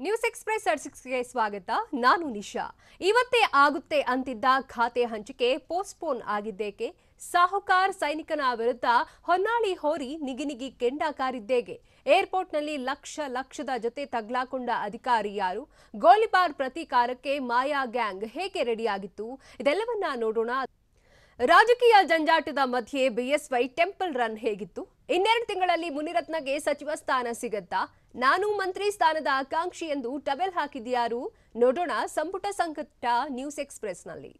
News express ಗೆ ಸ್ವಾಗತ. ನಾನು ನಿಶಾ. ಇವತ್ತೇ ಆಗುತ್ತೆ ಅಂತಿದ್ದ ಖಾತೆ ಹಂಚಿಕೆ ಪೋಸ್ಟ್‌ಪೋನ್ ಆಗಿದ್ದೇಕೆ? ಸಾಹುಕಾರ್ ಸೈನಿಕನ ವಿರುದ್ಧ ಹೊನ್ನಾಳಿ ಹೋರಿ ನಿಗಿನಿಗಿ ಕೆಂಡ ಕಾರಿದ್ದೇಗೆ? ಏರ್ಪೋರ್ಟ್‌ನಲ್ಲಿ ಲಕ್ಷದ ಜೊತೆ ತಗ್ಲಾಕೊಂಡ ಅಧಿಕಾರಿ ಯಾರು? ಗೋಲಿಬಾರ್ ಪ್ರತೀಕಾರಕ್ಕೆ ಮಾಯಾ ಗ್ಯಾಂಗ್ ಹೇಗೆ ರೆಡಿಯಾಗಿತ್ತು? ಇದೆಲ್ಲವನ್ನ ನೋಡೋಣ. ರಾಜಕೀಯ ಜಂಜಾಟದ ಮಧ್ಯೆ ಬಿಎಸ್ವೈ ಟೆಂಪಲ್ ರನ್ ಹೇಗಿತ್ತು? 2 ತಿಂಗಳಲ್ಲಿ ಮುನಿರತ್ನಗೆ ಸಚಿವ ಸ್ಥಾನ ಸಿಗತ್ತಾ? ನಾನು ಮಂತ್ರಿ ಸ್ಥಾನದ ಆಕಾಂಕ್ಷಿ ಎಂದು ಟವೆಲ್ ಹಾಕಿದ್ಯಾರು? ನೋಡೋಣ ಸಂಪುಟ ಸಂಕಟ ನ್ಯೂಸ್ ಎಕ್ಸ್‌ಪ್ರೆಸ್‌ನಲ್ಲಿ.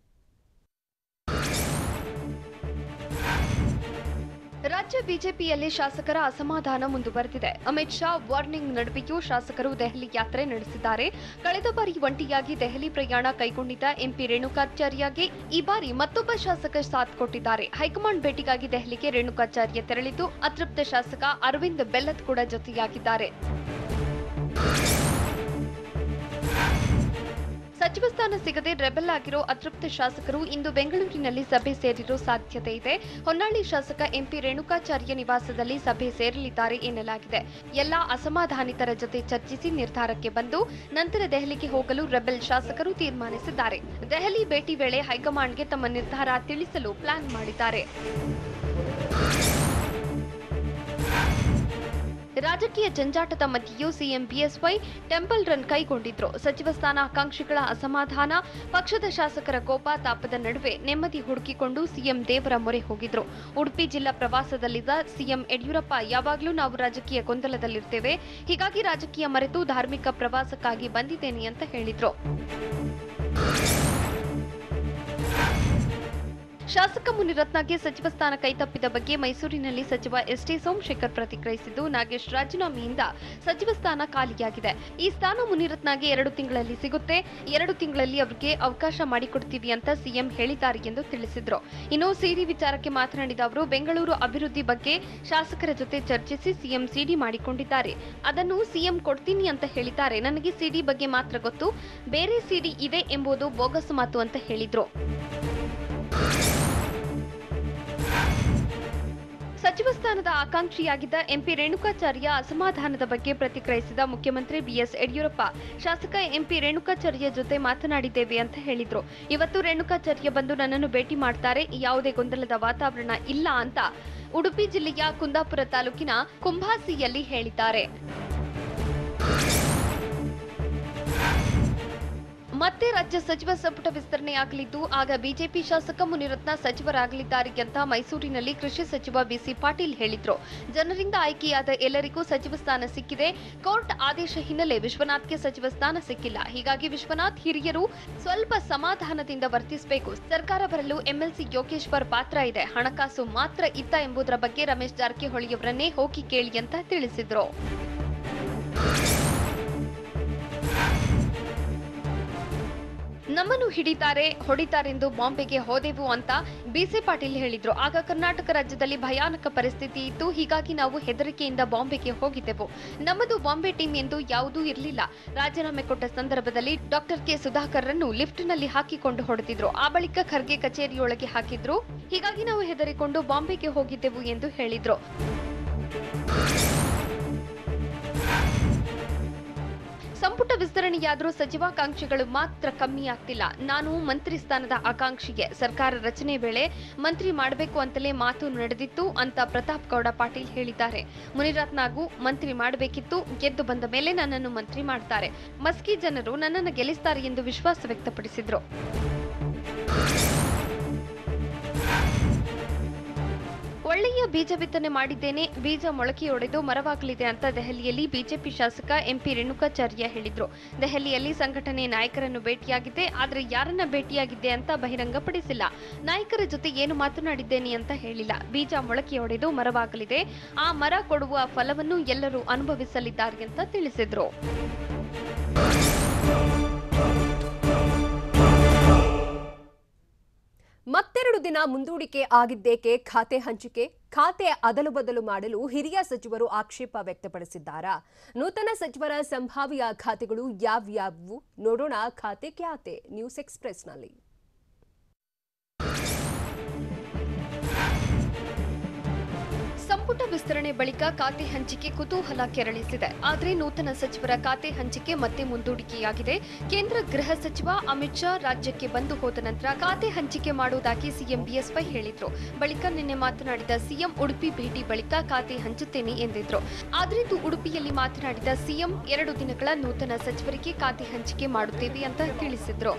ರಾಜ್ಯ ಬಿಜೆಪಿಯಲ್ಲಿ ಶಾಸಕರ ಅಸಮಾಧಾನ ಮುಂದುವರೆದಿದೆ. ಅಮಿತ್ ಶಾ ವಾರ್ನಿಂಗ್ ನಡುವೆಯೂ ಶಾಸಕರು ದೆಹಲಿ ಯಾತ್ರೆ ನಡೆಸಿದ್ದಾರೆ. ಕಳೆದ ಬಾರಿ ಒಂಟಿಯಾಗಿ ದೆಹಲಿ ಪ್ರಯಾಣ ಕೈಗೊಂಡಿದ್ದ ಎಂಪಿ ರೇಣುಕಾಚಾರ್ಯಗೆ ಈ ಬಾರಿ ಮತ್ತೊಬ್ಬ ಶಾಸಕ ಸಾಥ್ ಕೊಟ್ಟಿದ್ದಾರೆ. ಹೈಕಮಾಂಡ್ ಭೇಟಿಗಾಗಿ ದೆಹಲಿಗೆ ರೇಣುಕಾಚಾರ್ಯ ತೆರಳಿದ್ದು ಅತೃಪ್ತ ಶಾಸಕ ಅರವಿಂದ್ ಬೆಲ್ಲತ್ ಕೂಡ ಜೊತೆಯಾಗಿದ್ದಾರೆ. ಸಚಿವ ಸ್ಥಾನ ಸಿಗದೆ ರೆಬೆಲ್ ಆಗಿರೋ ಅತೃಪ್ತ ಶಾಸಕರು ಇಂದು ಬೆಂಗಳೂರಿನಲ್ಲಿ ಸಭೆ ಸೇರಿರೋ ಸಾಧ್ಯತೆ ಇದೆ. ಹೊನ್ನಾಳಿ ಶಾಸಕ ಎಂಪಿ ರೇಣುಕಾಚಾರ್ಯ ನಿವಾಸದಲ್ಲಿ ಸಭೆ ಸೇರಲಿದ್ದಾರೆ ಎನ್ನಲಾಗಿದೆ. ಎಲ್ಲಾ ಅಸಮಾಧಾನಿತರ ಜೊತೆ ಚರ್ಚಿಸಿ ನಿರ್ಧಾರಕ್ಕೆ ಬಂದು ನಂತರ ದೆಹಲಿಗೆ ಹೋಗಲು ರೆಬೆಲ್ ಶಾಸಕರು ತೀರ್ಮಾನಿಸಿದ್ದಾರೆ. ದೆಹಲಿ ಭೇಟಿ ವೇಳೆ ಹೈಕಮಾಂಡ್ಗೆ ತಮ್ಮ ನಿರ್ಧಾರ ತಿಳಿಸಲು ಪ್ಲಾನ್ ಮಾಡಿದ್ದಾರೆ. ರಾಜಕೀಯ ಜಂಜಾಟದ ಮಧ್ಯೆಯೂ ಸಿಎಂ ಬಿಎಸ್ವೈ ಟೆಂಪಲ್ ರನ್ ಕೈಗೊಂಡಿದ್ರು. ಸಚಿವ ಸ್ಥಾನ ಆಕಾಂಕ್ಷಿಗಳ ಅಸಮಾಧಾನ, ಪಕ್ಷದ ಶಾಸಕರ ಕೋಪ ತಾಪದ ನಡುವೆ ನೆಮ್ಮದಿ ಹುಡುಕಿಕೊಂಡು ಸಿಎಂ ದೇವರ ಮೊರೆ ಹೋಗಿದ್ರು. ಉಡುಪಿ ಜಿಲ್ಲಾ ಪ್ರವಾಸದಲ್ಲಿದ್ದ ಸಿಎಂ ಯಡಿಯೂರಪ್ಪ ಯಾವಾಗಲೂ ನಾವು ರಾಜಕೀಯ ಗೊಂದಲದಲ್ಲಿರ್ತೇವೆ, ಹೀಗಾಗಿ ರಾಜಕೀಯ ಮರೆತು ಧಾರ್ಮಿಕ ಪ್ರವಾಸಕ್ಕಾಗಿ ಬಂದಿದ್ದೇನೆ ಅಂತ ಹೇಳಿದ್ರು. ಶಾಸಕ ಮುನಿರತ್ನಗೆ ಸಚಿವ ಸ್ಥಾನ ಕೈತಪ್ಪಿದ ಬಗ್ಗೆ ಮೈಸೂರಿನಲ್ಲಿ ಸಚಿವ ಎಸ್ಟಿ ಸೋಮಶೇಖರ್ ಪ್ರತಿಕ್ರಿಯಿಸಿದ್ದು, ನಾಗೇಶ್ ರಾಜೀನಾಮೆಯಿಂದ ಸಚಿವ ಸ್ಥಾನ ಖಾಲಿಯಾಗಿದೆ. ಈ ಸ್ಥಾನ ಮುನಿರತ್ನಗೆ 2 ತಿಂಗಳಲ್ಲಿ ಸಿಗುತ್ತೆ. 2 ತಿಂಗಳಲ್ಲಿ ಅವರಿಗೆ ಅವಕಾಶ ಮಾಡಿಕೊಡ್ತೀವಿ ಅಂತ ಸಿಎಂ ಹೇಳಿದ್ದಾರೆ ಎಂದು ತಿಳಿಸಿದ್ರು. ಇನ್ನು ಸಿಡಿ ವಿಚಾರಕ್ಕೆ ಮಾತನಾಡಿದ ಅವರು, ಬೆಂಗಳೂರು ಅಭಿವೃದ್ಧಿ ಬಗ್ಗೆ ಶಾಸಕರ ಜೊತೆ ಚರ್ಚಿಸಿ ಸಿಎಂ ಸಿಡಿ ಮಾಡಿಕೊಂಡಿದ್ದಾರೆ. ಅದನ್ನು ಸಿಎಂ ಕೊಡ್ತೀನಿ ಅಂತ ಹೇಳಿದ್ದಾರೆ. ನನಗೆ ಸಿಡಿ ಬಗ್ಗೆ ಮಾತ್ರ ಗೊತ್ತು, ಬೇರೆ ಸಿಡಿ ಇದೆ ಎಂಬುದು ಬೋಗಸ್ ಮಾತು ಅಂತ ಹೇಳಿದ್ರು. ಸಚಿವ ಸ್ಥಾನದ ಆಕಾಂಕ್ಷಿಯಾಗಿದ್ದ ಎಂಪಿ ರೇಣುಕಾಚಾರ್ಯ ಅಸಮಾಧಾನದ ಬಗ್ಗೆ ಪ್ರತಿಕ್ರಿಯಿಸಿದ ಮುಖ್ಯಮಂತ್ರಿ ಬಿಎಸ್ ಯಡಿಯೂರಪ್ಪ, ಶಾಸಕ ಎಂಪಿ ರೇಣುಕಾಚಾರ್ಯ ಜೊತೆ ಮಾತನಾಡಿದ್ದೇವೆ ಅಂತ ಹೇಳಿದ್ರು. ಇವತ್ತು ರೇಣುಕಾಚಾರ್ಯ ಬಂದು ನನ್ನನ್ನು ಭೇಟಿ ಮಾಡ್ತಾರೆ, ಯಾವುದೇ ಗೊಂದಲದ ವಾತಾವರಣ ಇಲ್ಲ ಅಂತ ಉಡುಪಿ ಜಿಲ್ಲೆಯ ಕುಂದಾಪುರ ತಾಲೂಕಿನ ಕುಂಭಾಸಿಯಲ್ಲಿ ಹೇಳಿದ್ದಾರೆ. ಮತ್ತೆ ರಾಜ್ಯ ಸಚಿವ ಸಂಪುಟ ವಿಸ್ತರಣೆಯಾಗಲಿದ್ದು, ಆಗ ಬಿಜೆಪಿ ಶಾಸಕ ಮುನಿರತ್ನ ಸಚಿವರಾಗಲಿದ್ದಾರೆ ಅಂತ ಮೈಸೂರಿನಲ್ಲಿ ಕೃಷಿ ಸಚಿವ ಬಿಸಿ ಪಾಟೀಲ್ ಹೇಳಿದ್ರು. ಜನರಿಂದ ಆಯ್ಕೆಯಾದ ಎಲ್ಲರಿಗೂ ಸಚಿವ ಸ್ಥಾನ ಸಿಕ್ಕಿದೆ. ಕೋರ್ಟ್ ಆದೇಶ ಹಿನ್ನೆಲೆ ವಿಶ್ವನಾಥ್ಗೆ ಸಚಿವ ಸ್ಥಾನ ಸಿಕ್ಕಿಲ್ಲ. ಹೀಗಾಗಿ ವಿಶ್ವನಾಥ್ ಹಿರಿಯರು ಸ್ವಲ್ಪ ಸಮಾಧಾನದಿಂದ ವರ್ತಿಸಬೇಕು. ಸರ್ಕಾರ ಬರಲು ಎಂಎಲ್ಸಿ ಯೋಗೇಶ್ವರ್ ಪಾತ್ರ ಇದೆ, ಹಣಕಾಸು ಮಾತ್ರ ಇತ್ತ ಎಂಬುದರ ಬಗ್ಗೆ ರಮೇಶ್ ಜಾರಕಿಹೊಳಿಯವರನ್ನೇ ಹೋಗಿ ಕೇಳಿ ಅಂತ ತಿಳಿಸಿದ್ರು. ನಮ್ಮನ್ನು ಹಿಡಿತಾರೆ, ಹೊಡಿತಾರೆಂದು ಬಾಂಬೆಗೆ ಹೋದೆವು ಅಂತ ಬಿಸಿ ಪಾಟೀಲ್ ಹೇಳಿದ್ರು. ಆಗ ಕರ್ನಾಟಕ ರಾಜ್ಯದಲ್ಲಿ ಭಯಾನಕ ಪರಿಸ್ಥಿತಿ ಇತ್ತು, ಹೀಗಾಗಿ ನಾವು ಹೆದರಿಕೆಯಿಂದ ಬಾಂಬೆಗೆ ಹೋಗಿದ್ದೆವು. ನಮ್ಮದು ಬಾಂಬೆ ಟೀಮ್ ಎಂದು ಯಾವುದೂ ಇರಲಿಲ್ಲ. ರಾಜೀನಾಮೆ ಕೊಟ್ಟ ಸಂದರ್ಭದಲ್ಲಿ ಡಾಕ್ಟರ್ ಕೆ ಸುಧಾಕರ್ರನ್ನು ಲಿಫ್ಟ್ನಲ್ಲಿ ಹಾಕಿಕೊಂಡು ಹೊಡೆದಿದ್ರು. ಆ ಬಳಿಕ ಖರ್ಗೆ ಕಚೇರಿಯೊಳಗೆ ಹಾಕಿದ್ರು. ಹೀಗಾಗಿ ನಾವು ಹೆದರಿಕೊಂಡು ಬಾಂಬೆಗೆ ಹೋಗಿದ್ದೆವು ಎಂದು ಹೇಳಿದ್ರು. ಸಂಪುಟ ವಿಸ್ತರಣೆಯಾದರೂ ಸಚಿವಾಕಾಂಕ್ಷಿಗಳು ಮಾತ್ರ ಕಮ್ಮಿ ಆಗ್ತಿಲ್ಲ. ನಾನು ಮಂತ್ರಿ ಸ್ಥಾನದ ಆಕಾಂಕ್ಷಿಗೆ ಸರ್ಕಾರ ರಚನೆ ವೇಳೆ ಮಂತ್ರಿ ಮಾಡಬೇಕು ಅಂತಲೇ ಮಾತು ನಡೆದಿತ್ತು ಅಂತ ಪ್ರತಾಪ್ ಗೌಡ ಪಾಟೀಲ್ ಹೇಳಿದ್ದಾರೆ. ಮುನಿರತ್ನಗೂ ಮಂತ್ರಿ ಮಾಡಬೇಕಿತ್ತು, ಗೆದ್ದು ಬಂದ ಮೇಲೆ ನನ್ನನ್ನು ಮಂತ್ರಿ ಮಾಡ್ತಾರೆ. ಮಸ್ಕಿ ಜನರು ನನ್ನನ್ನು ಗೆಲ್ಲಿಸ್ತಾರೆ ಎಂದು ವಿಶ್ವಾಸ ವ್ಯಕ್ತಪಡಿಸಿದ್ರು. ಒಳ್ಳೆಯ ಬೀಜ ಬಿತ್ತನೆ ಮಾಡಿದ್ದೇನೆ, ಬೀಜ ಮೊಳಕೆಯೊಡೆದು ಮರವಾಗಲಿದೆ ಅಂತ ದೆಹಲಿಯಲ್ಲಿ ಬಿಜೆಪಿ ಶಾಸಕ ಎಂಪಿ ರೇಣುಕಾಚಾರ್ಯ ಹೇಳಿದ್ರು. ದೆಹಲಿಯಲ್ಲಿ ಸಂಘಟನೆ ನಾಯಕರನ್ನು ಭೇಟಿಯಾಗಿದ್ದೆ, ಆದರೆ ಯಾರನ್ನ ಭೇಟಿಯಾಗಿದ್ದೆ ಅಂತ ಬಹಿರಂಗಪಡಿಸಿಲ್ಲ. ನಾಯಕರ ಜೊತೆ ಏನು ಮಾತನಾಡಿದ್ದೇನೆ ಅಂತ ಹೇಳಿಲ್ಲ. ಬೀಜ ಮೊಳಕೆಯೊಡೆದು ಮರವಾಗಲಿದೆ, ಆ ಮರ ಕೊಡುವ ಫಲವನ್ನು ಎಲ್ಲರೂ ಅನುಭವಿಸಲಿದ್ದಾರೆ ಅಂತ ತಿಳಿಸಿದ್ರು. ಮತ್ತೆರಡು ದಿನ ಮುಂದೂಡಿಕೆ ಆಗಿದ್ದೇಕೆ ಖಾತೆ ಹಂಚಿಕೆ? ಖಾತೆ ಅದಲು ಬದಲು ಮಾಡಲು ಹಿರಿಯ ಸಚಿವರು ಆಕ್ಷೇಪ ವ್ಯಕ್ತಪಡಿಸಿದ್ದಾರಾ? ನೂತನ ಸಚಿವರ ಸಂಭಾವ್ಯ ಖಾತೆಗಳು ಯಾವ್ಯಾವು? ನೋಡೋಣ ಖಾತೆ ಕ್ಯಾತೆ ನ್ಯೂಸ್ ಎಕ್ಸ್‌ಪ್ರೆಸ್‌ನಲ್ಲಿ. ಸಂಪುಟ ವಿಸ್ತರಣೆ ಬಳಿಕ ಖಾತೆ ಹಂಚಿಕೆ ಕುತೂಹಲ ಕೆರಳಿಸಿದೆ. ಆದರೆ ನೂತನ ಸಚಿವರ ಖಾತೆ ಹಂಚಿಕೆ ಮತ್ತೆ ಮುಂದೂಡಿಕೆಯಾಗಿದೆ. ಕೇಂದ್ರ ಗೃಹ ಸಚಿವ ಅಮಿತ್ ಶಾ ರಾಜ್ಯಕ್ಕೆ ಬಂದು ಹೋದ ನಂತರ ಖಾತೆ ಹಂಚಿಕೆ ಮಾಡುವುದಾಗಿ ಸಿಎಂ ಬಿಎಸ್ವೈ ಹೇಳಿದ್ರು. ಬಳಿಕ ನಿನ್ನೆ ಮಾತನಾಡಿದ ಸಿಎಂ ಉಡುಪಿ ಭೇಟಿ ಬಳಿಕ ಖಾತೆ ಹಂಚುತ್ತೇನೆ ಎಂದಿದ್ರು. ಆದ್ರಿಂದು ಉಡುಪಿಯಲ್ಲಿ ಮಾತನಾಡಿದ ಸಿಎಂ 2 ದಿನಗಳ ನೂತನ ಸಚಿವರಿಗೆ ಖಾತೆ ಹಂಚಿಕೆ ಮಾಡುತ್ತೇವೆ ಅಂತ ತಿಳಿಸಿದ್ರು.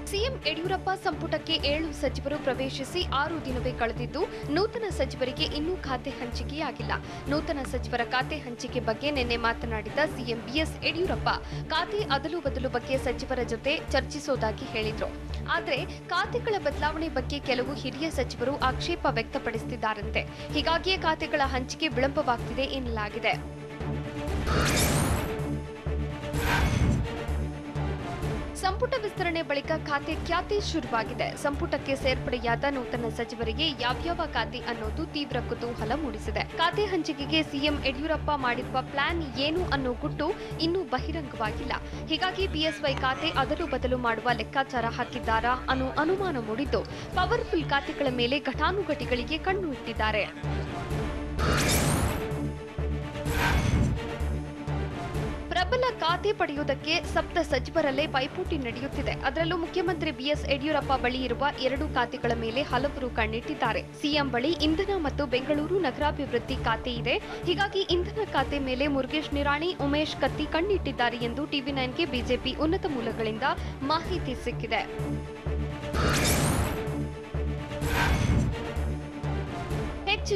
ಸಿಎಂ ಯಡಿಯೂರಪ್ಪ ಸಂಪುಟಕ್ಕೆ 7 ಸಚಿವರು ಪ್ರವೇಶಿಸಿ 6 ದಿನವೇ ಕಳೆದಿದ್ದು ನೂತನ ಸಚಿವರಿಗೆ ಇನ್ನೂ ಖಾತೆ ಹಂಚಿಕೆಯಾಗಿಲ್ಲ. ನೂತನ ಸಚಿವರ ಖಾತೆ ಹಂಚಿಕೆ ಬಗ್ಗೆ ನಿನ್ನೆ ಮಾತನಾಡಿದ ಸಿಎಂ ಬಿಎಸ್ ಯಡಿಯೂರಪ್ಪ ಖಾತೆ ಅದಲು ಬದಲು ಬಗ್ಗೆ ಸಚಿವರ ಜೊತೆ ಚರ್ಚಿಸೋದಾಗಿ ಹೇಳಿದ್ರು. ಆದರೆ ಖಾತೆಗಳ ಬದಲಾವಣೆ ಬಗ್ಗೆ ಕೆಲವು ಹಿರಿಯ ಸಚಿವರು ಆಕ್ಷೇಪ ವ್ಯಕ್ತಪಡಿಸುತ್ತಿದ್ದಾರಂತೆ. ಹೀಗಾಗಿಯೇ ಖಾತೆಗಳ ಹಂಚಿಕೆ ವಿಳಂಬವಾಗ್ತಿದೆ ಎನ್ನಲಾಗಿದೆ. ಸಂಪುಟ ವಿಸ್ತರಣೆ ಬಳಿಕ ಖಾತೆ ಖ್ಯಾತಿ ಶುರುವಾಗಿದೆ. ಸಂಪುಟಕ್ಕೆ ಸೇರ್ಪಡೆಯಾದ ನೂತನ ಸಚಿವರಿಗೆ ಯಾವ್ಯಾವ ಖಾತೆ ಅನ್ನೋದು ತೀವ್ರ ಕುತೂಹಲ ಮೂಡಿಸಿದೆ. ಖಾತೆ ಹಂಚಿಕೆಗೆ ಸಿಎಂ ಯಡಿಯೂರಪ್ಪ ಮಾಡಿರುವ ಪ್ಲಾನ್ ಏನು ಅನ್ನೋ ಗುಟ್ಟು ಇನ್ನೂ ಬಹಿರಂಗವಾಗಿಲ್ಲ. ಹೀಗಾಗಿ ಬಿಎಸ್ವೈ ಖಾತೆ ಅದಲು ಬದಲು ಮಾಡುವ ಲೆಕ್ಕಾಚಾರ ಹಾಕಿದ್ದಾರಾ ಅನ್ನೋ ಅನುಮಾನ ಮೂಡಿದ್ದು ಪವರ್ಫುಲ್ ಖಾತೆಗಳ ಮೇಲೆ ಘಟಾನುಘಟಿಗಳಿಗೆ ಕಣ್ಣು ಇಟ್ಟಿದ್ದಾರೆ. ಪ್ರಬಲ ಖಾತೆ ಪಡೆಯುವುದಕ್ಕೆ ಸಪ್ತ ಸಚಿವರಲ್ಲೇ ಪೈಪೋಟಿ ನಡೆಯುತ್ತಿದೆ. ಅದರಲ್ಲೂ ಮುಖ್ಯಮಂತ್ರಿ ಬಿಎಸ್ ಯಡಿಯೂರಪ್ಪ ಬಳಿ ಇರುವ 2 ಖಾತೆಗಳ ಮೇಲೆ ಹಲವರು ಕಣ್ಣಿಟ್ಟಿದ್ದಾರೆ. ಸಿಎಂ ಬಳಿ ಇಂಧನ ಮತ್ತು ಬೆಂಗಳೂರು ನಗರಾಭಿವೃದ್ಧಿ ಖಾತೆ ಇದೆ. ಹೀಗಾಗಿ ಇಂಧನ ಖಾತೆ ಮೇಲೆ ಮುರುಗೇಶ್ ನಿರಾಣಿ, ಉಮೇಶ್ ಕತ್ತಿ ಕಣ್ಣಿಟ್ಟಿದ್ದಾರೆ ಎಂದು ಟಿವಿ9ಗೆ ಬಿಜೆಪಿ ಉನ್ನತ ಮೂಲಗಳಿಂದ ಮಾಹಿತಿ ಸಿಕ್ಕಿದೆ.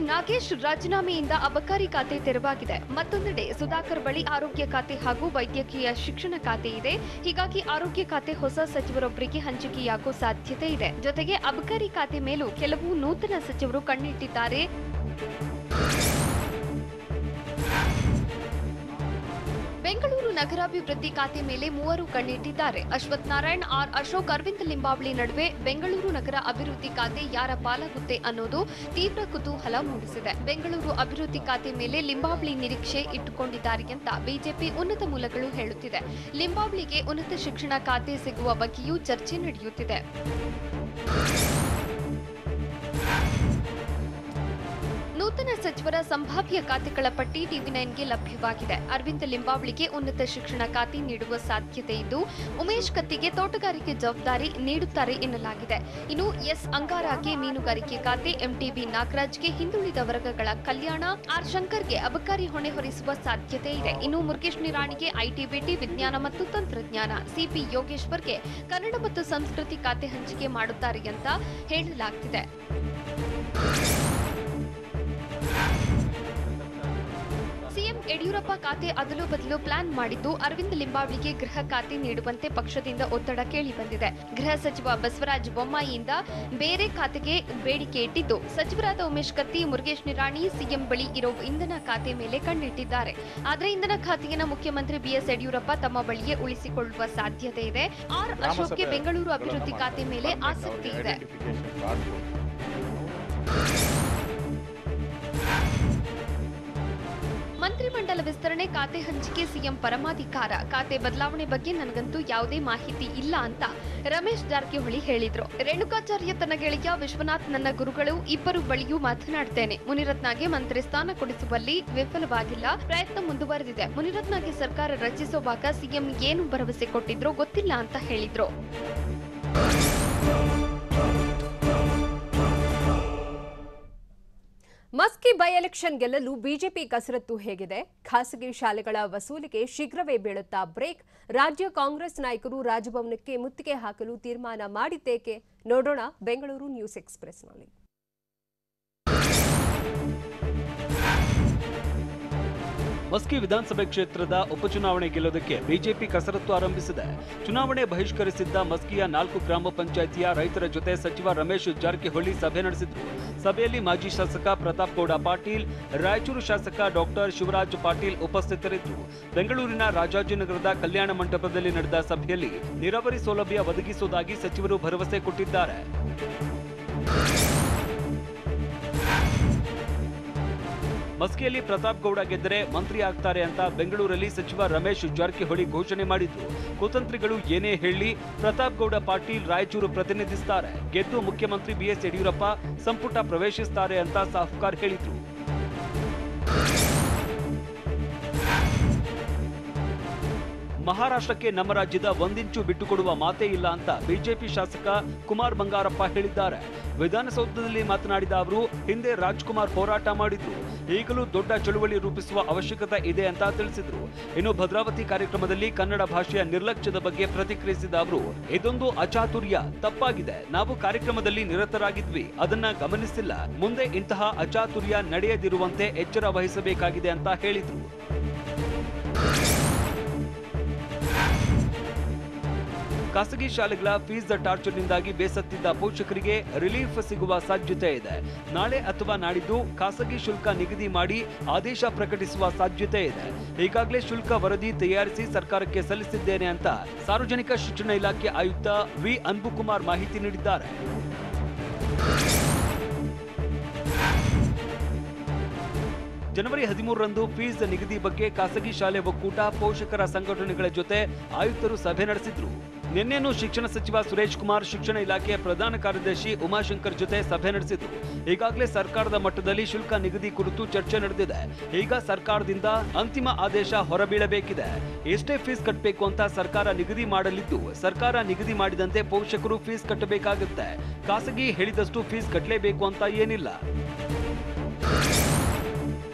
ನಾಗೇಶ್ ರಾಜೀನಾಮೆಯಿಂದ ಅಬಕಾರಿ ಖಾತೆ ತೆರವಾಗಿದೆ. ಮತ್ತೊಂದೆಡೆ ಸುಧಾಕರ್ ಬಳಿ ಆರೋಗ್ಯ ಖಾತೆ ಹಾಗೂ ವೈದ್ಯಕೀಯ ಶಿಕ್ಷಣ ಖಾತೆ ಇದೆ. ಹೀಗಾಗಿ ಆರೋಗ್ಯ ಖಾತೆ ಹೊಸ ಸಚಿವರೊಬ್ಬರಿಗೆ ಹಂಚಿಕೆಯಾಗುವ ಸಾಧ್ಯತೆ ಇದೆ. ಜೊತೆಗೆ ಅಬಕಾರಿ ಖಾತೆ ಮೇಲೂ ಕೆಲವು ನೂತನ ಸಚಿವರು ಕಣ್ಣಿಟ್ಟಿದ್ದಾರೆ. ಬೆಂಗಳೂರು ನಗರಾಭಿವೃದ್ಧಿ ಖಾತೆ ಮೇಲೆ 3 ಕಣ್ಣಿಟ್ಟಿದ್ದಾರೆ. ಅಶ್ವಥ್ ನಾರಾಯಣ್, ಆರ್ ಅಶೋಕ್, ಅರವಿಂದ ಲಿಂಬಾವಳಿ ನಡುವೆ ಬೆಂಗಳೂರು ನಗರ ಅಭಿವೃದ್ಧಿ ಖಾತೆ ಯಾರ ಪಾಲಾಗುತ್ತೆ ಅನ್ನೋದು ತೀವ್ರ ಕುತೂಹಲ ಮೂಡಿಸಿದೆ. ಬೆಂಗಳೂರು ಅಭಿವೃದ್ಧಿ ಖಾತೆ ಮೇಲೆ ಲಿಂಬಾವಳಿ ನಿರೀಕ್ಷೆ ಇಟ್ಟುಕೊಂಡಿದ್ದಾರೆ ಅಂತ ಬಿಜೆಪಿ ಉನ್ನತ ಮೂಲಗಳು ಹೇಳುತ್ತಿದೆ. ಲಿಂಬಾವಳಿಗೆ ಉನ್ನತ ಶಿಕ್ಷಣ ಖಾತೆ ಸಿಗುವ ಬಗ್ಗೆಯೂ ಚರ್ಚೆ ನಡೆಯುತ್ತಿದೆ. ನೂತನ ಸಚಿವರ ಸಂಭಾವ್ಯ ಖಾತೆಗಳ ಪಟ್ಟಿ ಟಿವಿ9ಗೆ ಲಭ್ಯವಾಗಿದೆ. ಅರವಿಂದ ಲಿಂಬಾವಳಿಗೆ ಉನ್ನತ ಶಿಕ್ಷಣ ಖಾತೆ ನೀಡುವ ಸಾಧ್ಯತೆ ಇದ್ದು, ಉಮೇಶ್ ಕತ್ತಿಗೆ ತೋಟಗಾರಿಕೆ ಜವಾಬ್ದಾರಿ ನೀಡುತ್ತಾರೆ ಎನ್ನಲಾಗಿದೆ. ಇನ್ನು ಎಸ್ ಅಂಗಾರಾಗೆ ಮೀನುಗಾರಿಕೆ ಖಾತೆ, ಎಂಟಿಬಿ ನಾಗರಾಜ್ಗೆ ಹಿಂದುಳಿದ ವರ್ಗಗಳ ಕಲ್ಯಾಣ, ಆರ್ ಶಂಕರ್ಗೆ ಅಬಕಾರಿ ಹೊಣೆ ಹೊರಿಸುವ ಸಾಧ್ಯತೆ ಇದೆ. ಇನ್ನು ಮುರುಗೇಶ್ ನಿರಾಣಿಗೆ ಐಟಿ-ಬಿಟಿ, ವಿಜ್ಞಾನ ಮತ್ತು ತಂತ್ರಜ್ಞಾನ, ಸಿಪಿ ಯೋಗೇಶ್ವರ್ಗೆ ಕನ್ನಡ ಮತ್ತು ಸಂಸ್ಕೃತಿ ಖಾತೆ ಹಂಚಿಕೆ ಮಾಡುತ್ತಾರೆ ಅಂತ ಹೇಳಲಾಗ್ತಿದೆ. ಸಿಎಂ ಯಡಿಯೂರಪ್ಪ ಖಾತೆ ಅದಲು ಬದಲು ಪ್ಲಾನ್ ಮಾಡಿದ್ದು ಅರವಿಂದ ಲಿಂಬಾವಳಿಗೆ ಗೃಹ ಖಾತೆ ನೀಡುವಂತೆ ಪಕ್ಷದಿಂದ ಒತ್ತಡ ಕೇಳಿ ಬಂದಿದೆ. ಗೃಹ ಸಚಿವ ಬಸವರಾಜ ಬೊಮ್ಮಾಯಿಯಿಂದ ಬೇರೆ ಖಾತೆಗೆ ಬೇಡಿಕೆ ಇಟ್ಟಿದ್ದು, ಸಚಿವರಾದ ಉಮೇಶ್ ಕತ್ತಿ, ಮುರುಗೇಶ್ ನಿರಾಣಿ ಸಿಎಂ ಬಳಿ ಇರೋ ಇಂಧನ ಖಾತೆ ಮೇಲೆ ಕಣ್ಣಿಟ್ಟಿದ್ದಾರೆ. ಆದರೆ ಇಂಧನ ಖಾತೆಯನ್ನು ಮುಖ್ಯಮಂತ್ರಿ ಬಿಎಸ್ ಯಡಿಯೂರಪ್ಪ ತಮ್ಮ ಬಳಿಯೇ ಉಳಿಸಿಕೊಳ್ಳುವ ಸಾಧ್ಯತೆ ಇದೆ. ಆರ್ ಅಶೋಕ್ಗೆ ಬೆಂಗಳೂರು ಅಭಿವೃದ್ಧಿ ಖಾತೆ ಮೇಲೆ ಆಸಕ್ತಿ ಇದೆ. ಮಂತ್ರಿಮಂಡಲ ವಿಸ್ತರಣೆ, ಖಾತೆ ಹಂಚಿಕೆ ಸಿಎಂ ಪರಮಾಧಿಕಾರ. ಖಾತೆ ಬದಲಾವಣೆ ಬಗ್ಗೆ ನನಗಂತೂ ಯಾವುದೇ ಮಾಹಿತಿ ಇಲ್ಲ ಅಂತ ರಮೇಶ್ ಜಾರಕಿಹೊಳಿ ಹೇಳಿದ್ರು. ರೇಣುಕಾಚಾರ್ಯ ತನ್ನ ಗೆಳೆಯ, ವಿಶ್ವನಾಥ್ ನನ್ನ ಗುರುಗಳು, ಇಬ್ಬರು ಬಳಿಯೂ ಮಾತನಾಡ್ತೇನೆ. ಮುನಿರತ್ನಗೆ ಮಂತ್ರಿ ಸ್ಥಾನ ಕೊಡಿಸುವಲ್ಲಿ ವಿಫಲವಾಗಿಲ್ಲ, ಪ್ರಯತ್ನ ಮುಂದುವರೆದಿದೆ. ಮುನಿರತ್ನಗೆ ಸರ್ಕಾರ ರಚಿಸುವಾಗ ಸಿಎಂ ಏನು ಭರವಸೆ ಕೊಟ್ಟಿದ್ರೋ ಗೊತ್ತಿಲ್ಲ ಅಂತ ಹೇಳಿದ್ರು. ಮಸ್ಕಿ ಬೈ ಎಲೆಕ್ಷನ್ ಗೆಲ್ಲಲು ಬಿಜೆಪಿ ಕಸರತ್ತು ಹೇಗಿದೆ? ಖಾಸಗಿ ಶಾಲೆಗಳ ವಸೂಲಿಗೆ ಶೀಘ್ರವೇ ಬೀಳುತ್ತಾ ಬ್ರೇಕ್? ರಾಜ್ಯ ಕಾಂಗ್ರೆಸ್ ನಾಯಕರು ರಾಜಭವನಕ್ಕೆ ಮುತ್ತಿಗೆ ಹಾಕಲು ತೀರ್ಮಾನ ಮಾಡಿದ್ದೇಕೆ? ನೋಡೋಣ ಬೆಂಗಳೂರು ನ್ಯೂಸ್ ಎಕ್ಸ್‌ಪ್ರೆಸ್‌ನಲ್ಲಿ. ಮಸ್ಕಿ ವಿಧಾನಸಭೆ ಕ್ಷೇತ್ರದ ಉಪಚುನಾವಣೆ ಗೆಲ್ಲೋದಕ್ಕೆ ಬಿಜೆಪಿ ಕಸರತ್ತು ಆರಂಭಿಸಿದೆ. ಚುನಾವಣೆ ಬಹಿಷ್ಕರಿಸಿದ್ದ ಮಸ್ಕಿಯ 4 ಗ್ರಾಮ ಪಂಚಾಯಿತಿಯ ರೈತರ ಜೊತೆ ಸಚಿವ ರಮೇಶ್ ಜಾರಕಿಹೊಳಿ ಸಭೆ ನಡೆಸಿದ್ರು. ಸಭೆಯಲ್ಲಿ ಮಾಜಿ ಶಾಸಕ ಪ್ರತಾಪ್ ಗೌಡ ಪಾಟೀಲ್, ರಾಯಚೂರು ಶಾಸಕ ಡಾಕ್ಟರ್ ಶಿವರಾಜ್ ಪಾಟೀಲ್ ಉಪಸ್ಥಿತರಿದ್ದರು. ಬೆಂಗಳೂರಿನ ರಾಜಾಜಿನಗರದ ಕಲ್ಯಾಣ ಮಂಟಪದಲ್ಲಿ ನಡೆದ ಸಭೆಯಲ್ಲಿ ನೀರಾವರಿ ಸೌಲಭ್ಯ ಒದಗಿಸುವುದಾಗಿ ಸಚಿವರು ಭರವಸೆ ಕೊಟ್ಟಿದ್ದಾರೆ. ಮಸ್ಕಿಯಲ್ಲಿ ಪ್ರತಾಪ್ ಗೌಡ ಗೆದ್ದರೆ ಮಂತ್ರಿ ಆಗ್ತಾರೆ ಅಂತ ಬೆಂಗಳೂರಲ್ಲಿ ಸಚಿವ ರಮೇಶ್ ಜಾರಕಿಹೊಳಿ ಘೋಷಣೆ ಮಾಡಿದ್ರು. ಕುತಂತ್ರಿಗಳು ಏನೇ ಹೇಳಿ ಪ್ರತಾಪ್ ಗೌಡ ಪಾಟೀಲ್ ರಾಯಚೂರು ಪ್ರತಿನಿಧಿಸುತ್ತಾರೆ, ಗೆದ್ದು ಮುಖ್ಯಮಂತ್ರಿ ಬಿಎಸ್ ಯಡಿಯೂರಪ್ಪ ಸಂಪುಟ ಪ್ರವೇಶಿಸುತ್ತಾರೆ ಅಂತ ಸಾಹುಕಾರ್ ಹೇಳಿದ್ರು. ಮಹಾರಾಷ್ಟ್ರಕ್ಕೆ ನಮ್ಮ ರಾಜ್ಯದ ಒಂದಿಂಚು ಬಿಟ್ಟುಕೊಡುವ ಮಾತೇ ಇಲ್ಲ ಅಂತ ಬಿಜೆಪಿ ಶಾಸಕ ಕುಮಾರ್ ಬಂಗಾರಪ್ಪ ಹೇಳಿದ್ದಾರೆ. ವಿಧಾನಸೌಧದಲ್ಲಿ ಮಾತನಾಡಿದ ಅವರು, ಹಿಂದೆ ರಾಜ್ಕುಮಾರ್ ಹೋರಾಟ ಮಾಡಿದ್ರು, ಈಗಲೂ ದೊಡ್ಡ ಚಳುವಳಿ ರೂಪಿಸುವ ಅವಶ್ಯಕತೆ ಇದೆ ಅಂತ ತಿಳಿಸಿದ್ರು. ಇನ್ನು ಭದ್ರಾವತಿ ಕಾರ್ಯಕ್ರಮದಲ್ಲಿ ಕನ್ನಡ ಭಾಷೆಯ ನಿರ್ಲಕ್ಷ್ಯದ ಬಗ್ಗೆ ಪ್ರತಿಕ್ರಿಯಿಸಿದ ಅವರು, ಇದೊಂದು ಅಚಾತುರ್ಯ, ತಪ್ಪಾಗಿದೆ. ನಾವು ಕಾರ್ಯಕ್ರಮದಲ್ಲಿ ನಿರತರಾಗಿದ್ವಿ, ಅದನ್ನ ಗಮನಿಸಿಲ್ಲ. ಮುಂದೆ ಇಂತಹ ಅಚಾತುರ್ಯ ನಡೆಯದಿರುವಂತೆ ಎಚ್ಚರ ವಹಿಸಬೇಕಾಗಿದೆ ಅಂತ ಹೇಳಿದ್ರು. ಖಾಸಗಿ ಶಾಲೆಗಳ ಫೀಸ್ ಟಾರ್ಚರ್ನಿಂದಾಗಿ ಬೇಸತ್ತಿದ್ದ ಪೋಷಕರಿಗೆ ರಿಲೀಫ್ ಸಿಗುವ ಸಾಧ್ಯತೆ ಇದೆ. ನಾಳೆ ಅಥವಾ ನಾಡಿದ್ದು ಖಾಸಗಿ ಶುಲ್ಕ ನಿಗದಿ ಮಾಡಿ ಆದೇಶ ಪ್ರಕಟಿಸುವ ಸಾಧ್ಯತೆ ಇದೆ. ಈಗಾಗಲೇ ಶುಲ್ಕ ವರದಿ ತಯಾರಿಸಿ ಸರ್ಕಾರಕ್ಕೆ ಸಲ್ಲಿಸಿದ್ದೇನೆ ಅಂತ ಸಾರ್ವಜನಿಕ ಶಿಕ್ಷಣ ಇಲಾಖೆ ಆಯುಕ್ತ ವಿ ಅನ್ಬುಕುಮಾರ್ ಮಾಹಿತಿ ನೀಡಿದ್ದಾರೆ. ಜನವರಿ 13ರಂದು ಫೀಸ್ ನಿಗದಿ ಬಗ್ಗೆ ಖಾಸಗಿ ಶಾಲೆ ಒಕ್ಕೂಟ ಪೋಷಕರ ಸಂಘಟನೆಗಳ ಜೊತೆ ಆಯುಕ್ತರು ಸಭೆ ನಡೆಸಿದ್ರು. ನಿನ್ನೆನೂ ಶಿಕ್ಷಣ ಸಚಿವ ಸುರೇಶ್ ಕುಮಾರ್, ಶಿಕ್ಷಣ ಇಲಾಖೆಯ ಪ್ರಧಾನ ಕಾರ್ಯದರ್ಶಿ ಉಮಾಶಂಕರ್ ಜೊತೆ ಸಭೆ ನಡೆಸಿದ್ರು. ಈಗಾಗಲೇ ಸರ್ಕಾರದ ಮಟ್ಟದಲ್ಲಿ ಶುಲ್ಕ ನಿಗದಿ ಕುರಿತು ಚರ್ಚೆ ನಡೆದಿದೆ. ಈಗ ಸರ್ಕಾರದಿಂದ ಅಂತಿಮ ಆದೇಶ ಹೊರಬೀಳಬೇಕಿದೆ. ಎಷ್ಟೇ ಫೀಸ್ ಕಟ್ಟಬೇಕು ಅಂತ ಸರ್ಕಾರ ನಿಗದಿ ಮಾಡಲಿದ್ದು, ಸರ್ಕಾರ ನಿಗದಿ ಮಾಡಿದಂತೆ ಪೋಷಕರು ಫೀಸ್ ಕಟ್ಟಬೇಕಾಗುತ್ತೆ. ಖಾಸಗಿ ಹೇಳಿದಷ್ಟು ಫೀಸ್ ಕಟ್ಟಲೇಬೇಕು ಅಂತ ಏನಿಲ್ಲ.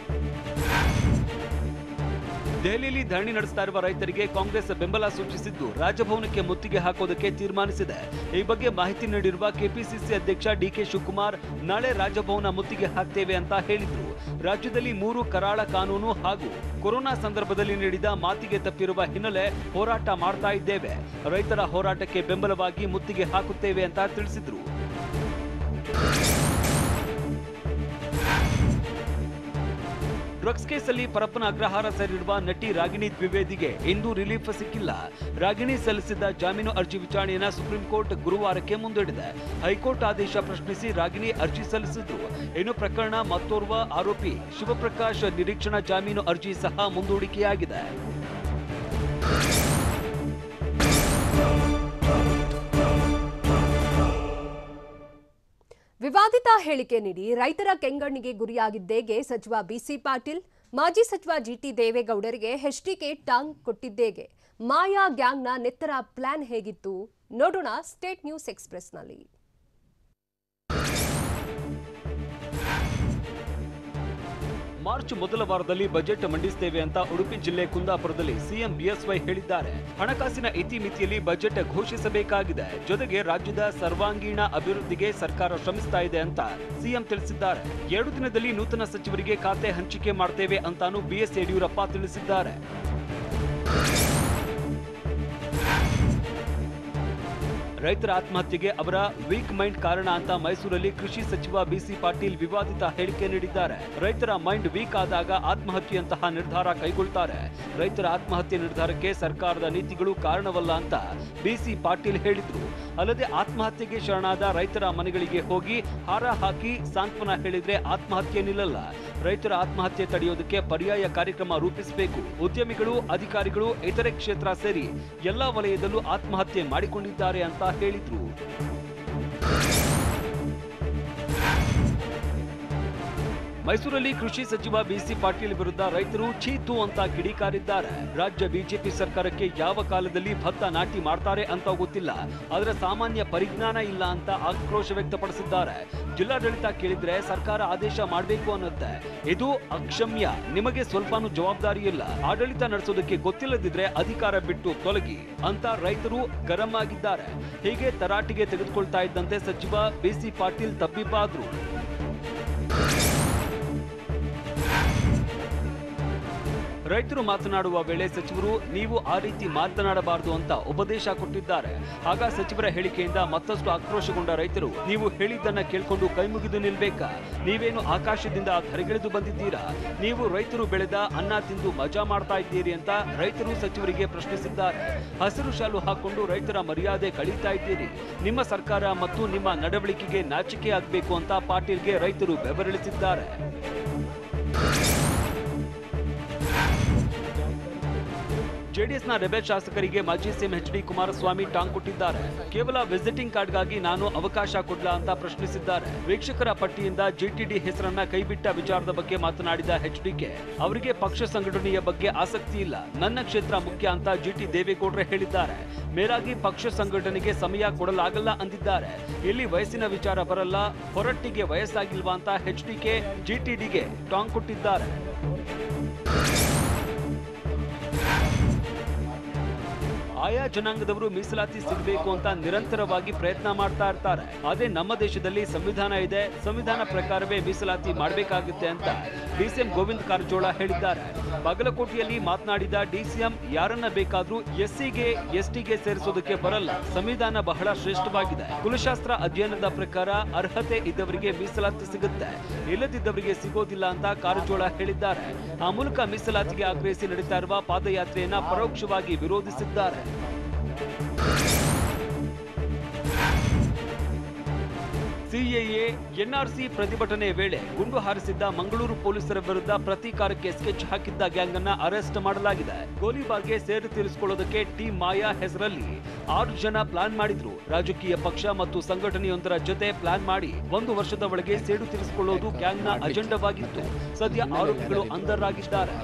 ದೆಹಲಿಯಲ್ಲಿ ಧರಣಿ ನಡೆಸ್ತಾ ಇರುವ ರೈತರಿಗೆ ಕಾಂಗ್ರೆಸ್ ಬೆಂಬಲ ಸೂಚಿಸಿದ್ದು, ರಾಜಭವನಕ್ಕೆ ಮುತ್ತಿಗೆ ಹಾಕೋದಕ್ಕೆ ತೀರ್ಮಾನಿಸಿದೆ. ಈ ಬಗ್ಗೆ ಮಾಹಿತಿ ನೀಡಿರುವ ಕೆಪಿಸಿಸಿ ಅಧ್ಯಕ್ಷ ಡಿಕೆ ಶಿವಕುಮಾರ್, ನಾಳೆ ರಾಜಭವನ ಮುತ್ತಿಗೆ ಹಾಕ್ತೇವೆ ಅಂತ ಹೇಳಿದ್ರು. ರಾಜ್ಯದಲ್ಲಿ 3 ಕರಾಳ ಕಾನೂನು ಹಾಗೂ ಕೊರೋನಾ ಸಂದರ್ಭದಲ್ಲಿ ನೀಡಿದ ಮಾತಿಗೆ ತಪ್ಪಿರುವ ಹಿನ್ನೆಲೆ ಹೋರಾಟ ಮಾಡ್ತಾ ಇದ್ದೇವೆ. ರೈತರ ಹೋರಾಟಕ್ಕೆ ಬೆಂಬಲವಾಗಿ ಮುತ್ತಿಗೆ ಹಾಕುತ್ತೇವೆ ಅಂತ ತಿಳಿಸಿದ್ರು. ಡ್ರಗ್ಸ್ ಕೇಸಲ್ಲಿ ಪರಪ್ಪನ ಅಗ್ರಹಾರ ಸೇರಿರುವ ನಟಿ ರಾಗಿಣಿ ದ್ವಿವೇದಿಗೆ ಇಂದು ರಿಲೀಫ್ ಸಿಕ್ಕಿಲ್ಲ. ರಾಗಿಣಿ ಸಲ್ಲಿಸಿದ್ದ ಜಾಮೀನು ಅರ್ಜಿ ವಿಚಾರಣೆಯನ್ನು ಸುಪ್ರೀಂ ಕೋರ್ಟ್ ಗುರುವಾರಕ್ಕೆ ಮುಂದೂಡಿದೆ. ಹೈಕೋರ್ಟ್ ಆದೇಶ ಪ್ರಶ್ನಿಸಿ ರಾಗಿಣಿ ಅರ್ಜಿ ಸಲ್ಲಿಸಿದ್ರು. ಇನ್ನು ಪ್ರಕರಣ ಮತ್ತೋರ್ವ ಆರೋಪಿ ಶಿವಪ್ರಕಾಶ್ ನಿರೀಕ್ಷಣಾ ಜಾಮೀನು ಅರ್ಜಿ ಸಹ ಮುಂದೂಡಿಕೆಯಾಗಿದೆ. ವಿವಾದಿತ ಹೇಳಿಕೆ ನೀಡಿ ರೈತರ ಕೆಂಗಣ್ಣಿಗೆ ಗುರಿಯಾಗಿದ್ದೇಗೆ ಸಚಿವ ಬಿಸಿ ಪಾಟೀಲ್, ಮಾಜಿ ಸಚಿವ ಜಿಟಿ ದೇವೇಗೌಡರಿಗೆ ಎಚ್ಡಿಕೆ ಟಾಂಗ್ ಕೊಟ್ಟಿದ್ದೇಗೆ, ಮಾಯಾ ಗ್ಯಾಂಗ್ನ ನೆತ್ತರ ಪ್ಲಾನ್ ಹೇಗಿತ್ತು ನೋಡೋಣ ಸ್ಟೇಟ್ ನ್ಯೂಸ್ ಎಕ್ಸ್‌ಪ್ರೆಸ್‌ನಲ್ಲಿ. ಮಾರ್ಚ್ ಮೊದಲ ವಾರದಲ್ಲಿ ಬಜೆಟ್ ಮಂಡಿಸುತ್ತೇವೆ ಅಂತ ಉಡುಪಿ ಜಿಲ್ಲೆ ಕುಂದಾಪುರದಲ್ಲಿ ಸಿಎಂ ಬಿಎಸ್ವೈ ಹೇಳಿದ್ದಾರೆ. ಹಣಕಾಸಿನ ಇತಿಮಿತಿಯಲ್ಲಿ ಬಜೆಟ್ ಘೋಷಿಸಬೇಕಾಗಿದೆ. ಜೊತೆಗೆ ರಾಜ್ಯದ ಸರ್ವಾಂಗೀಣ ಅಭಿವೃದ್ಧಿಗೆ ಸರ್ಕಾರ ಶ್ರಮಿಸ್ತಾ ಇದೆ ಅಂತ ಸಿಎಂ ತಿಳಿಸಿದ್ದಾರೆ. 2 ದಿನದಲ್ಲಿ ನೂತನ ಸಚಿವರಿಗೆ ಖಾತೆ ಹಂಚಿಕೆ ಮಾಡ್ತೇವೆ ಅಂತಾನೂ ಬಿಎಸ್ ಯಡಿಯೂರಪ್ಪ ತಿಳಿಸಿದ್ದಾರೆ. ರೈತರ ಆತ್ಮಹತ್ಯೆಗೆ ಅವರ ವೀಕ್ ಮೈಂಡ್ ಕಾರಣ ಅಂತ ಮೈಸೂರಲ್ಲಿ ಕೃಷಿ ಸಚಿವ ಬಿಸಿ ಪಾಟೀಲ್ ವಿವಾದಿತ ಹೇಳಿಕೆ ನೀಡಿದ್ದಾರೆ. ರೈತರ ಮೈಂಡ್ ವೀಕ್ ಆದಾಗ ಆತ್ಮಹತ್ಯೆಯಂತಹ ನಿರ್ಧಾರ ಕೈಗೊಳ್ತಾರೆ. ರೈತರ ಆತ್ಮಹತ್ಯೆ ನಿರ್ಧಾರಕ್ಕೆ ಸರ್ಕಾರದ ನೀತಿಗಳು ಕಾರಣವಲ್ಲ ಅಂತ ಬಿಸಿ ಪಾಟೀಲ್ ಹೇಳಿದ್ರು. ಅಲ್ಲದೆ ಆತ್ಮಹತ್ಯೆಗೆ ಶರಣಾದ ರೈತರ ಮನೆಗಳಿಗೆ ಹೋಗಿ ಹಾರ ಹಾಕಿ ಸಾಂತ್ವನ ಹೇಳಿದ್ರೆ ಆತ್ಮಹತ್ಯೆ ನಿಲ್ಲಲ್ಲ. ರೈತರ ಆತ್ಮಹತ್ಯೆ ತಡೆಯೋದಕ್ಕೆ ಪರ್ಯಾಯ ಕಾರ್ಯಕ್ರಮ ರೂಪಿಸಬೇಕು. ಉದ್ಯಮಿಗಳು, ಅಧಿಕಾರಿಗಳು, ಇತರೆ ಕ್ಷೇತ್ರ ಸೇರಿ ಎಲ್ಲಾ ವಲಯದಲ್ಲೂ ಆತ್ಮಹತ್ಯೆ ಮಾಡಿಕೊಂಡಿದ್ದಾರೆ ಅಂತ ಹೇಳಿದ್ರು. ಮೈಸೂರಲ್ಲಿ ಕೃಷಿ ಸಚಿವ ಬಿಸಿ ಪಾಟೀಲ್ ವಿರುದ್ಧ ರೈತರು ಚೀತು ಅಂತ ಕಿಡಿಕಾರಿದ್ದಾರೆ. ರಾಜ್ಯ ಬಿಜೆಪಿ ಸರ್ಕಾರಕ್ಕೆ ಯಾವ ಕಾಲದಲ್ಲಿ ಭತ್ತ ನಾಟಿ ಮಾಡ್ತಾರೆ ಅಂತ ಗೊತ್ತಿಲ್ಲ, ಆದರೆ ಸಾಮಾನ್ಯ ಪರಿಜ್ಞಾನ ಇಲ್ಲ ಅಂತ ಆಕ್ರೋಶ ವ್ಯಕ್ತಪಡಿಸಿದ್ದಾರೆ. ಜಿಲ್ಲಾಡಳಿತ ಕೇಳಿದ್ರೆ ಸರ್ಕಾರ ಆದೇಶ ಮಾಡಬೇಕು ಅನ್ನುತ್ತೆ. ಇದು ಅಕ್ಷಮ್ಯ. ನಿಮಗೆ ಸ್ವಲ್ಪನೂ ಜವಾಬ್ದಾರಿ ಇಲ್ಲ. ಆಡಳಿತ ನಡೆಸೋದಕ್ಕೆ ಗೊತ್ತಿಲ್ಲದಿದ್ರೆ ಅಧಿಕಾರ ಬಿಟ್ಟು ತೊಲಗಿ ಅಂತ ರೈತರು ಗರಂ ಆಗಿದ್ದಾರೆ. ಹೀಗೆ ತರಾಟಿಗೆ ತೆಗೆದುಕೊಳ್ತಾ ಇದ್ದಂತೆ ಸಚಿವ ಬಿಸಿ ಪಾಟೀಲ್ ತಬ್ಬಿಬ್ಬಾದ್ರು. ರೈತರು ಮಾತನಾಡುವ ವೇಳೆ ಸಚಿವರು ನೀವು ಆ ರೀತಿ ಮಾತನಾಡಬಾರದು ಅಂತ ಉಪದೇಶ ಕೊಟ್ಟಿದ್ದಾರೆ. ಆಗ ಸಚಿವರ ಹೇಳಿಕೆಯಿಂದ ಮತ್ತಷ್ಟು ಆಕ್ರೋಶಗೊಂಡ ರೈತರು, ನೀವು ಹೇಳಿದ್ದನ್ನ ಕೇಳ್ಕೊಂಡು ಕೈಮುಗಿದು ನಿಲ್ಬೇಕಾ? ನೀವೇನು ಆಕಾಶದಿಂದ ಧರೆಗಿಳಿದು ಬಂದಿದ್ದೀರಾ? ನೀವು ರೈತರು ಬೆಳೆದ ಅನ್ನ ತಿಂದು ಮಜಾ ಮಾಡ್ತಾ ಇದ್ದೀರಿ ಅಂತ ರೈತರು ಸಚಿವರಿಗೆ ಪ್ರಶ್ನಿಸಿದ್ದಾರೆ. ಹಸಿರು ಶಾಲು ಹಾಕೊಂಡು ರೈತರ ಮರ್ಯಾದೆ ಕಳೀತಾ ಇದ್ದೀರಿ. ನಿಮ್ಮ ಸರ್ಕಾರ ಮತ್ತು ನಿಮ್ಮ ನಡವಳಿಕೆಗೆ ನಾಚಿಕೆ ಆಗಬೇಕು ಅಂತ ಪಾಟೀಲ್ಗೆ ರೈತರು ಬೆವರಿಳಿಸಿದ್ದಾರೆ. ಜೆಡಿಎಸ್ನ ರೆಬೆಲ್ ಶಾಸಕರಿಗೆ ಮಾಜಿ ಸಿಎಂ ಎಚ್.ಡಿ. ಕುಮಾರಸ್ವಾಮಿ ಟಾಂಗ್ ಕೊಟ್ಟಿದ್ದಾರೆ. ಕೇವಲ ವಿಸಿಟಿಂಗ್ ಕಾರ್ಡ್ಗಾಗಿ ನಾನು ಅವಕಾಶ ಕೊಡ್ಲಾ ಅಂತ ಪ್ರಶ್ನಿಸಿದ್ದಾರೆ. ವೀಕ್ಷಕರ ಪಟ್ಟಿಯಿಂದ ಜಿಟಿಡಿ ಹೆಸರನ್ನ ಕೈಬಿಟ್ಟ ವಿಚಾರದ ಬಗ್ಗೆ ಮಾತನಾಡಿದ ಎಚ್ಡಿಕೆ, ಅವರಿಗೆ ಪಕ್ಷ ಸಂಘಟನೆಯ ಬಗ್ಗೆ ಆಸಕ್ತಿ ಇಲ್ಲ, ನನ್ನ ಕ್ಷೇತ್ರ ಮುಖ್ಯ ಅಂತ ಜಿಟಿ ದೇವೇಗೌಡರು ಹೇಳಿದ್ದಾರೆ. ಮೇಲಾಗಿ ಪಕ್ಷ ಸಂಘಟನೆಗೆ ಸಮಯ ಕೊಡಲಾಗಲ್ಲ ಅಂದಿದ್ದಾರೆ. ಇಲ್ಲಿ ವಯಸ್ಸಿನ ವಿಚಾರ ಬರಲ್ಲ, ಹೊರಟ್ಟಿಗೆ ವಯಸ್ಸಾಗಿಲ್ವಾ ಅಂತ ಎಚ್ಡಿಕೆ ಜಿಟಿಡಿಗೆ ಟಾಂಗ್ ಕೊಟ್ಟಿದ್ದಾರೆ. ಆಯಾ ಜನಾಂಗದವರು ಮೀಸಲಾತಿ ಸಿಗಬೇಕು ಅಂತ ನಿರಂತರವಾಗಿ ಪ್ರಯತ್ನ ಮಾಡ್ತಾ ಇರ್ತಾರೆ. ಅದೇ ನಮ್ಮ ದೇಶದಲ್ಲಿ ಸಂವಿಧಾನ ಇದೆ, ಸಂವಿಧಾನ ಪ್ರಕಾರವೇ ಮೀಸಲಾತಿ ಮಾಡಬೇಕಾಗುತ್ತೆ ಅಂತ ಡಿಸಿಎಂ ಗೋವಿಂದ ಕಾರಜೋಳ ಹೇಳಿದ್ದಾರೆ. ಬಾಗಲಕೋಟೆಯಲ್ಲಿ ಮಾತನಾಡಿದ ಡಿಸಿಎಂ, ಯಾರನ್ನ ಬೇಕಾದ್ರೂ ಎಸ್ಸಿಗೆ ಎಸ್ಟಿಗೆ ಸೇರಿಸೋದಕ್ಕೆ ಬರಲ್ಲ, ಸಂವಿಧಾನ ಬಹಳ ಶ್ರೇಷ್ಠವಾಗಿದೆ. ಕುಲಶಾಸ್ತ್ರ ಅಧ್ಯಯನದ ಪ್ರಕಾರ ಅರ್ಹತೆ ಇದ್ದವರಿಗೆ ಮೀಸಲಾತಿ ಸಿಗುತ್ತೆ, ಇಲ್ಲದಿದ್ದವರಿಗೆ ಸಿಗೋದಿಲ್ಲ ಅಂತ ಕಾರಜೋಳ ಹೇಳಿದ್ದಾರೆ. ಆ ಮೂಲಕ ಮೀಸಲಾತಿಗೆ ಆಗ್ರಹಿಸಿ ನಡೀತಾ ಇರುವ ಪಾದಯಾತ್ರೆಯನ್ನ ಪರೋಕ್ಷವಾಗಿ ವಿರೋಧಿಸಿದ್ದಾರೆ. ಸಿಎಎ ಎನ್ಆರ್ಸಿ ಪ್ರತಿಭಟನೆ ವೇಳೆ ಗುಂಡು ಹಾರಿಸಿದ್ದ ಮಂಗಳೂರು ಪೊಲೀಸರ ವಿರುದ್ಧ ಪ್ರತೀಕಾರಕ್ಕೆ ಸ್ಕೆಚ್ ಹಾಕಿದ್ದ ಗ್ಯಾಂಗ್ ಅನ್ನ ಅರೆಸ್ಟ್ ಮಾಡಲಾಗಿದೆ. ಗೋಲಿಬಾರ್ಗೆ ಸೇಡು ತೀರಿಸಿಕೊಳ್ಳೋದಕ್ಕೆ ಟೀಮ್ ಮಾಯಾ ಹೆಸರಲ್ಲಿ 6 ಜನ ಪ್ಲಾನ್ ಮಾಡಿದ್ರು. ರಾಜಕೀಯ ಪಕ್ಷ ಮತ್ತು ಸಂಘಟನೆಯೊಂದರ ಜೊತೆ ಪ್ಲಾನ್ ಮಾಡಿ 1 ವರ್ಷದ ಒಳಗೆ ಸೇಡು ತೀರಿಸಿಕೊಳ್ಳೋದು ಗ್ಯಾಂಗ್ನ ಅಜೆಂಡವಾಗಿತ್ತು. ಸದ್ಯ ಆರೋಪಿಗಳು ಅಂಡರ್ ಆಗಿದ್ದಾರೆ.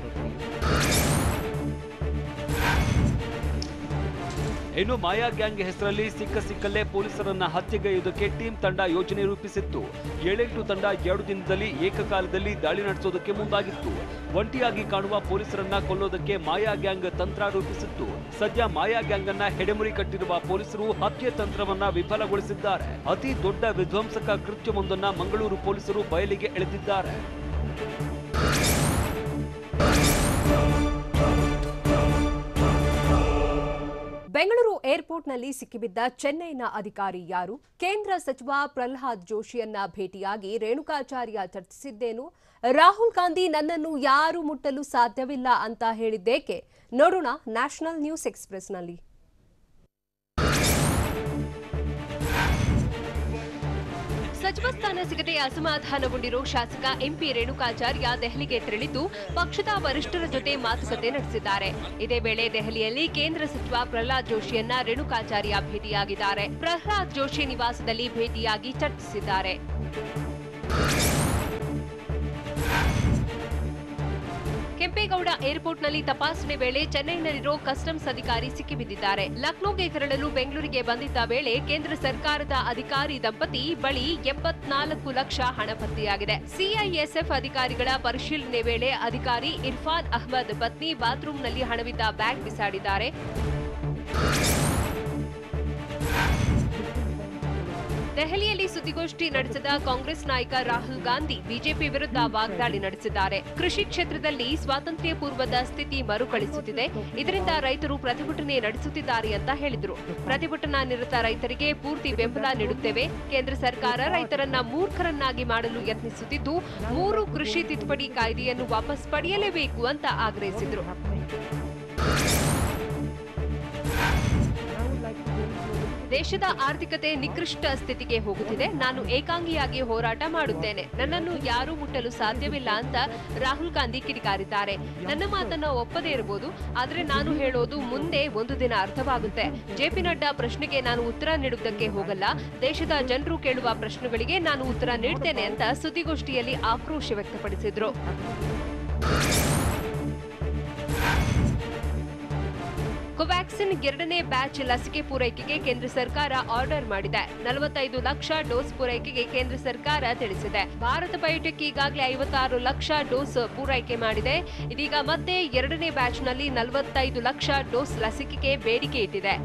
ಇನ್ನು ಮಾಯಾ ಗ್ಯಾಂಗ್ ಹೆಸರಲ್ಲಿ ಸಿಕ್ಕಲ್ಲೇ ಪೊಲೀಸರನ್ನ ಹತ್ಯೆಗೈಯುವುದಕ್ಕೆ ಟೀಮ್ ತಂಡ ಯೋಜನೆ ರೂಪಿಸಿತ್ತು. 7-8 ತಂಡ 2 ದಿನದಲ್ಲಿ ಏಕಕಾಲದಲ್ಲಿ ದಾಳಿ ನಡೆಸೋದಕ್ಕೆ ಮುಂದಾಗಿತ್ತು. ಒಂಟಿಯಾಗಿ ಕಾಣುವ ಪೊಲೀಸರನ್ನ ಕೊಲ್ಲೋದಕ್ಕೆ ಮಾಯಾ ಗ್ಯಾಂಗ್ ತಂತ್ರ ರೂಪಿಸಿತ್ತು. ಸದ್ಯ ಮಾಯಾ ಗ್ಯಾಂಗ್ ಅನ್ನ ಹೆಡೆಮುರಿ ಕಟ್ಟಿರುವ ಪೊಲೀಸರು ಹತ್ಯೆ ತಂತ್ರವನ್ನ ವಿಫಲಗೊಳಿಸಿದ್ದಾರೆ. ಅತಿ ದೊಡ್ಡ ವಿಧ್ವಂಸಕ ಕೃತ್ಯವೊಂದನ್ನ ಮಂಗಳೂರು ಪೊಲೀಸರು ಬಯಲಿಗೆ ಎಳೆದಿದ್ದಾರೆ. ಬೆಂಗಳೂರು ಏರ್ಪೋರ್ಟ್ನಲ್ಲಿ ಸಿಕ್ಕಿಬಿದ್ದ ಚೆನ್ನೈನ ಅಧಿಕಾರಿ ಯಾರು? ಕೇಂದ್ರ ಸಚಿವ ಪ್ರಹ್ಲಾದ್ ಜೋಶಿಯನ್ನ ಭೇಟಿಯಾಗಿ ರೇಣುಕಾಚಾರ್ಯ ಚರ್ಚಿಸಿದ್ದೇನು? ರಾಹುಲ್ ಗಾಂಧಿ ನನ್ನನ್ನು ಯಾರು ಮುಟ್ಟಲು ಸಾಧ್ಯವಿಲ್ಲ ಅಂತ ಹೇಳಿದ್ದೇಕೆ? ನೋಡೋಣ ನ್ಯಾಷನಲ್ ನ್ಯೂಸ್ ಎಕ್ಸ್‌ಪ್ರೆಸ್‌ನಲ್ಲಿ. ಸಚಿವ ಸ್ಥಾನ ಸಿಗದೆ ಅಸಮಾಧಾನಗೊಂಡಿರೋ ಶಾಸಕ ಎಂಪಿ ರೇಣುಕಾಚಾರ್ಯ ದೆಹಲಿಗೆ ತೆರಳಿದ್ದು ಪಕ್ಷದ ವರಿಷ್ಠರ ಜೊತೆ ಮಾತುಕತೆ ನಡೆಸಿದ್ದಾರೆ. ಇದೇ ವೇಳೆ ದೆಹಲಿಯಲ್ಲಿ ಕೇಂದ್ರ ಸಚಿವ ಪ್ರಹ್ಲಾದ್ ಜೋಶಿಯನ್ನ ರೇಣುಕಾಚಾರ್ಯ ಭೇಟಿಯಾಗಿದ್ದಾರೆ. ಪ್ರಹ್ಲಾದ್ ಜೋಶಿ ನಿವಾಸದಲ್ಲಿ ಭೇಟಿಯಾಗಿ ಚರ್ಚಿಸಿದ್ದಾರೆ. ಕೆಂಪೇಗೌಡ ಏರ್ಪೋರ್ಟ್ನಲ್ಲಿ ತಪಾಸಣೆ ವೇಳೆ ಚೆನ್ನೈನಲ್ಲಿರೋ ಕಸ್ಟಮ್ಸ್ ಅಧಿಕಾರಿ ಸಿಕ್ಕಿಬಿದ್ದಿದ್ದಾರೆ. ಲಕ್ನೋಗೆ ತೆರಳಲು ಬೆಂಗಳೂರಿಗೆ ಬಂದಿದ್ದ ವೇಳೆ ಕೇಂದ್ರ ಸರ್ಕಾರದ ಅಧಿಕಾರಿ ದಂಪತಿ ಬಳಿ 74 ಲಕ್ಷ ಹಣ ಪತ್ತೆಯಾಗಿದೆ. ಸಿಐಎಸ್ಎಫ್ ಅಧಿಕಾರಿಗಳ ಪರಿಶೀಲನೆ ವೇಳೆ ಅಧಿಕಾರಿ ಇರ್ಫಾನ್ ಅಹ್ಮದ್ ಪತ್ನಿ ಬಾತ್ರೂಮ್ನಲ್ಲಿ ಹಣವಿದ್ದ ಬ್ಯಾಗ್ ಬಿಸಾಡಿದ್ದಾರೆ. ದೆಹಲಿಯಲ್ಲಿ ಸುದ್ದಿಗೋಷ್ಠಿ ನಡೆಸಿದ ಕಾಂಗ್ರೆಸ್ ನಾಯಕ ರಾಹುಲ್ ಗಾಂಧಿ ಬಿಜೆಪಿ ವಿರುದ್ಧ ವಾಗ್ದಾಳಿ ನಡೆಸಿದ್ದಾರೆ. ಕೃಷಿ ಕ್ಷೇತ್ರದಲ್ಲಿ ಸ್ವಾತಂತ್ರ್ಯ ಪೂರ್ವದ ಸ್ಥಿತಿ ಮರುಕಳಿಸುತ್ತಿದೆ, ಇದರಿಂದ ರೈತರು ಪ್ರತಿಭಟನೆ ನಡೆಸುತ್ತಿದ್ದಾರೆ ಅಂತ ಹೇಳಿದರು. ಪ್ರತಿಭಟನಾ ನಿರತ ರೈತರಿಗೆ ಪೂರ್ತಿ ಬೆಂಬಲ ನೀಡುತ್ತೇವೆ. ಕೇಂದ್ರ ಸರ್ಕಾರ ರೈತರನ್ನ ಮೂರ್ಖರನ್ನಾಗಿ ಮಾಡಲು ಯತ್ನಿಸುತ್ತಿದ್ದು 3 ಕೃಷಿ ತಿದ್ದುಪಡಿ ಕಾಯ್ದೆಯನ್ನು ವಾಪಸ್ ಪಡೆಯಲೇಬೇಕು ಅಂತ ಆಗ್ರಹಿಸಿದರು. ದೇಶದ ಆರ್ಥಿಕತೆ ನಿಕೃಷ್ಟ ಸ್ಥಿತಿಗೆ ಹೋಗುತ್ತಿದೆ. ನಾನು ಏಕಾಂಗಿಯಾಗಿ ಹೋರಾಟ ಮಾಡುತ್ತೇನೆ. ನನ್ನನ್ನು ಯಾರೂ ಮುಟ್ಟಲು ಸಾಧ್ಯವಿಲ್ಲ ಅಂತ ರಾಹುಲ್ ಗಾಂಧಿ ಕಿಡಿಕಾರಿದ್ದಾರೆ. ನನ್ನ ಮಾತನ್ನ ಒಪ್ಪದೇ ಇರಬಹುದು, ಆದ್ರೆ ನಾನು ಹೇಳೋದು ಮುಂದೆ ಒಂದು ದಿನ ಅರ್ಥವಾಗುತ್ತೆ. ಜೆಪಿ ನಡ್ಡಾ ಪ್ರಶ್ನೆಗೆ ನಾನು ಉತ್ತರ ನೀಡುವುದಕ್ಕೆ ಹೋಗಲ್ಲ. ದೇಶದ ಜನರು ಕೇಳುವ ಪ್ರಶ್ನೆಗಳಿಗೆ ನಾನು ಉತ್ತರ ನೀಡ್ತೇನೆ ಅಂತ ಸುದ್ದಿಗೋಷ್ಠಿಯಲ್ಲಿ ಆಕ್ರೋಶ ವ್ಯಕ್ತಪಡಿಸಿದ್ರು. ಕೋವ್ಯಾಕ್ಸಿನ್ 2ನೇ ಬ್ಯಾಚ್ ಲಸಿಕೆ ಪೂರೈಕೆಗೆ ಕೇಂದ್ರ ಸರ್ಕಾರ ಆರ್ಡರ್ ಮಾಡಿದೆ. 45 ಲಕ್ಷ ಡೋಸ್ ಪೂರೈಕೆಗೆ ಕೇಂದ್ರ ಸರ್ಕಾರ ತಿಳಿಸಿದೆ. ಭಾರತ ಬಯೋಟೆಕ್ ಈಗಾಗಲೇ 56 ಲಕ್ಷ ಡೋಸ್ ಪೂರೈಕೆ ಮಾಡಿದೆ. ಇದೀಗ ಮತ್ತೆ 2ನೇ ಬ್ಯಾಚ್ನಲ್ಲಿ 45 ಲಕ್ಷ ಡೋಸ್ ಲಸಿಕೆಗೆ ಬೇಡಿಕೆ ಇಟ್ಟಿದೆ.